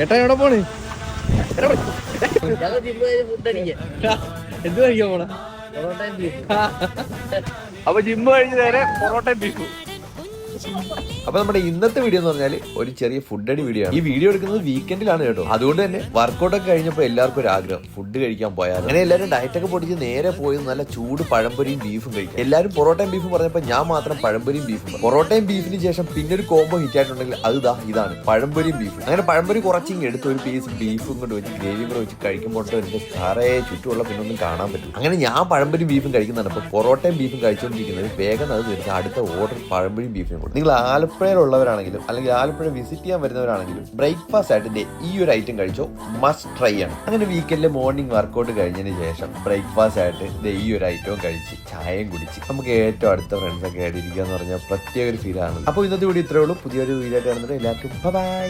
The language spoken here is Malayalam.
ഏട്ടാ എവിടെ പോണ്? എന്ത് കഴിക്കാൻ പോണ? അപ്പൊ ജിമ്മ് കഴിഞ്ഞ് നേരെ പൊറോട്ടയും ബീഫും. അപ്പൊ നമ്മുടെ ഇന്നത്തെ വീഡിയോ എന്ന് പറഞ്ഞാൽ ഒരു ചെറിയ ഫുഡ് അടി വീഡിയോ ആണ്. ഈ വീഡിയോ എടുക്കുന്നത് വീക്കെൻഡിലാണ് കേട്ടോ. അതുകൊണ്ട് തന്നെ വർക്കൗട്ട് ഒക്കെ കഴിഞ്ഞപ്പോൾ എല്ലാവർക്കും ഒരു ആഗ്രഹം ഫുഡ് കഴിക്കാൻ പോയാൽ. അങ്ങനെ എല്ലാവരും ഡയറ്റ് ഒക്കെ പൊടിച്ച് നേരെ പോയത് നല്ല ചൂട് പഴംപൊരിയും ബീഫും കഴിക്കും. എല്ലാവരും പൊറോട്ടയും ബീഫും പറഞ്ഞപ്പോൾ ഞാൻ മാത്രം പഴംപൊരിയും ബീഫും. പൊറോട്ടയും ബീഫിന് ശേഷം പിന്നെ ഒരു കോംബോ ഹിറ്റ് ആയിട്ടുണ്ടെങ്കിൽ ഇതാണ് പഴംപൊരിയും ബീഫും. അങ്ങനെ പഴംപൊരി കുറച്ചിങ് എടുത്ത് ഒരു പീസ് ബീഫും കൊണ്ട് വെച്ച് ഗ്രേവിയും കൂടെ വെച്ച് കഴിക്കുമ്പോൾ എനിക്ക് സാറേ ചുറ്റുമുള്ള പിന്നൊന്നും കാണാൻ പറ്റും. അങ്ങനെ ഞാൻ പഴംപൊരിയും ബീഫും കഴിക്കുന്നതാണ്. അപ്പോൾ പൊറോട്ടയും ബീഫും കഴിച്ചുകൊണ്ടിരിക്കുന്നത് വേഗം അത് തീർച്ച അടുത്ത ഓർഡർ പഴംപൊരിയും ബീഫിനും കൊടുക്കും. നിങ്ങൾ ആലപ്പുഴയിലുള്ളവരാണെങ്കിലും അല്ലെങ്കിൽ ആലപ്പുഴ വിസിറ്റ് ചെയ്യാൻ വരുന്നവരാണെങ്കിലും ബ്രേക്ക്ഫാസ്റ്റ് ആയിട്ട് ഈ ഒരു ഐറ്റം കഴിച്ചോ, മസ്റ്റ് ട്രൈ ആണ്. അങ്ങനെ വീക്കെൻഡിലെ മോർണിംഗ് വർക്കൗട്ട് കഴിഞ്ഞതിന് ശേഷം ബ്രേക്ക്ഫാസ്റ്റ് ആയിട്ട് ഈ ഒരു ഐറ്റവും കഴിച്ച് ചായയും കുടിച്ച് നമുക്ക് ഏറ്റവും അടുത്ത ഫ്രണ്ട്സ് ഒക്കെ ആയിട്ട് ഇരിക്കുക എന്ന് പറഞ്ഞാൽ പ്രത്യേക ഒരു ഫീലാണ്. അപ്പോൾ ഇന്നത്തെ വീഡിയോ ഇത്രയേ ഉള്ളൂ. പുതിയൊരു വീഡിയോ ആയിട്ട് കാണുന്നത് എല്ലാവർക്കും ബൈ.